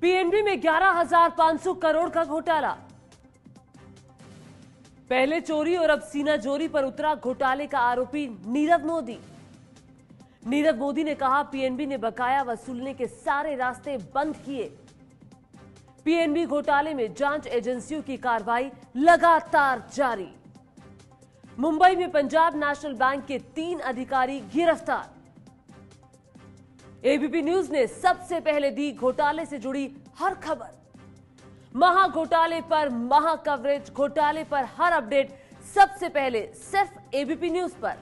PNB में 11,500 करोड़ का घोटाला। पहले चोरी और अब सीना चोरी पर उतरा घोटाले का आरोपी नीरव मोदी। नीरव मोदी ने कहा पीएनबी ने बकाया वसूलने के सारे रास्ते बंद किए। पीएनबी घोटाले में जांच एजेंसियों की कार्रवाई लगातार जारी। मुंबई में पंजाब नेशनल बैंक के 3 अधिकारी गिरफ्तार। एबीपी न्यूज ने सबसे पहले दी घोटाले से जुड़ी हर खबर। महा घोटाले पर महा कवरेज, घोटाले पर हर अपडेट सबसे पहले सिर्फ एबीपी न्यूज पर।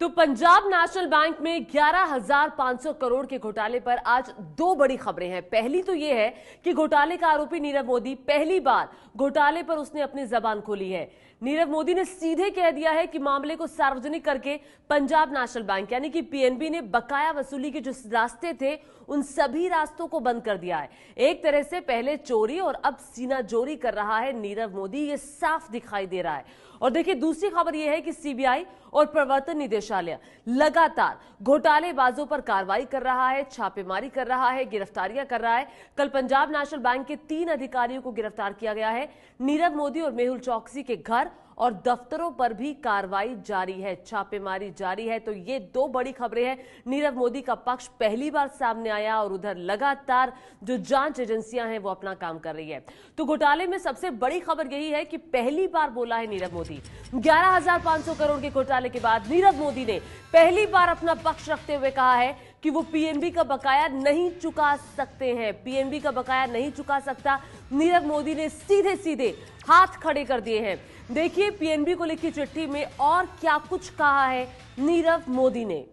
तो पंजाब नेशनल बैंक में 11,500 करोड़ के घोटाले पर आज 2 बड़ी खबरें हैं। पहली तो यह है कि घोटाले का आरोपी नीरव मोदी पहली बार घोटाले पर उसने अपनी जबान खोली है। नीरव मोदी ने सीधे कह दिया है कि मामले को सार्वजनिक करके पंजाब नेशनल बैंक यानी कि पीएनबी ने बकाया वसूली के जो रास्ते थे उन सभी रास्तों को बंद कर दिया है। एक तरह से पहले चोरी और अब सीना चोरी कर रहा है नीरव मोदी, ये साफ दिखाई दे रहा है। और देखिए दूसरी खबर यह है कि सीबीआई और प्रवर्तन निदेशालय लगातार घोटालेबाजों पर कार्रवाई कर रहा है, छापेमारी कर रहा है, गिरफ्तारियां कर रहा है। कल पंजाब नेशनल बैंक के 3 अधिकारियों को गिरफ्तार किया गया है। नीरव मोदी और मेहुल चौकसी के घर और दफ्तरों पर भी कार्रवाई जारी है, छापेमारी जारी है। तो ये 2 बड़ी खबरें हैं। नीरव मोदी का पक्ष पहली बार सामने आया और उधर लगातार जो जांच एजेंसियां हैं वो अपना काम कर रही है। तो घोटाले में सबसे बड़ी खबर यही है कि पहली बार बोला है नीरव मोदी। 11,500 करोड़ के घोटाले के बाद नीरव मोदी ने पहली बार अपना पक्ष रखते हुए कहा है कि वो पीएनबी का बकाया नहीं चुका सकते हैं, पीएनबी का बकाया नहीं चुका सकता। नीरव मोदी ने सीधे सीधे हाथ खड़े कर दिए हैं। देखिए पीएनबी को लिखी चिट्ठी में और क्या कुछ कहा है नीरव मोदी ने।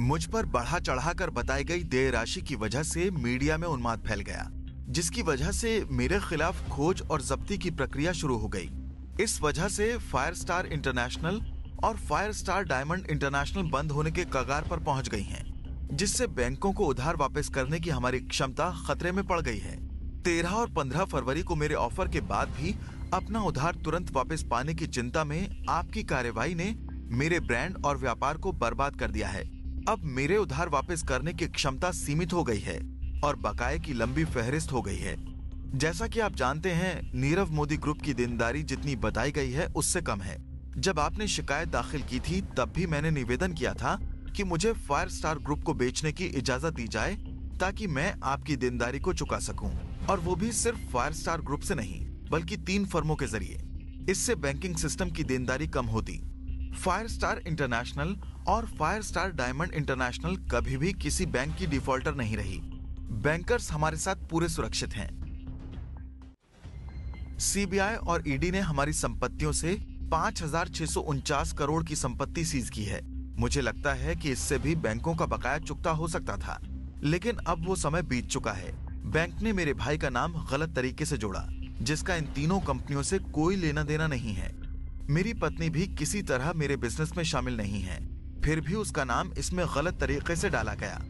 मुझ पर बढ़ा चढ़ाकर बताई गई देय राशि की वजह से मीडिया में उन्माद फैल गया, जिसकी वजह से मेरे खिलाफ खोज और जब्ती की प्रक्रिया शुरू हो गई। इस वजह से फायर स्टार इंटरनेशनल और फायर स्टार डायमंड इंटरनेशनल बंद होने के कगार पर पहुंच गई हैं, जिससे बैंकों को उधार वापस करने की हमारी क्षमता खतरे में पड़ गई है। 13 और 15 फरवरी को मेरे ऑफर के बाद भी अपना उधार तुरंत वापस पाने की चिंता में आपकी कार्यवाही ने मेरे ब्रांड और व्यापार को बर्बाद कर दिया है। अब मेरे उधार वापस करने की क्षमता सीमित हो गई है और बकाये की लंबी फहरिस्त हो गई है। जैसा कि आप जानते हैं, नीरव मोदी ग्रुप की देनदारी जितनी बताई गई है उससे कम है। जब आपने शिकायत दाखिल की थी तब भी मैंने निवेदन किया था कि मुझे फायर स्टार ग्रुप को बेचने की इजाजत दी जाए ताकि मैं आपकी देनदारी को चुका सकूं, और वो भी सिर्फ फायर स्टार ग्रुप से नहीं बल्कि 3 फर्मों के जरिए। इससे बैंकिंग सिस्टम की देनदारी कम होती। फायर स्टार इंटरनेशनल और फायर स्टार डायमंड इंटरनेशनल कभी भी किसी बैंक की डिफॉल्टर नहीं रही। बैंकर्स हमारे साथ पूरे सुरक्षित हैं। सीबीआई और ईडी ने हमारी संपत्तियों से 5,649 करोड़ की संपत्ति सीज की है। मुझे लगता है कि इससे भी बैंकों का बकाया चुकता हो सकता था, लेकिन अब वो समय बीत चुका है। बैंक ने मेरे भाई का नाम गलत तरीके से जोड़ा, जिसका इन तीनों कंपनियों से कोई लेना देना नहीं है। मेरी पत्नी भी किसी तरह मेरे बिजनेस में शामिल नहीं है, फिर भी उसका नाम इसमें गलत तरीके से डाला गया।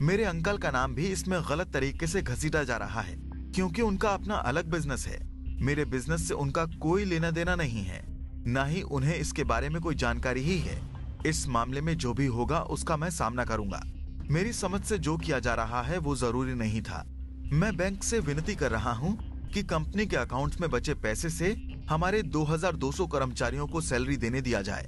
मेरे अंकल का नाम भी इसमें गलत तरीके से घसीटा जा रहा है, क्योंकि उनका अपना अलग बिजनेस है। मेरे बिजनेस से उनका कोई लेना देना नहीं है, न ही उन्हें इसके बारे में कोई जानकारी ही है। इस मामले में जो भी होगा उसका मैं सामना करूंगा। मेरी समझ से जो किया जा रहा है वो जरूरी नहीं था। मैं बैंक से विनती कर रहा हूं कि कंपनी के अकाउंट्स में बचे पैसे से हमारे 2,200 कर्मचारियों को सैलरी देने दिया जाए।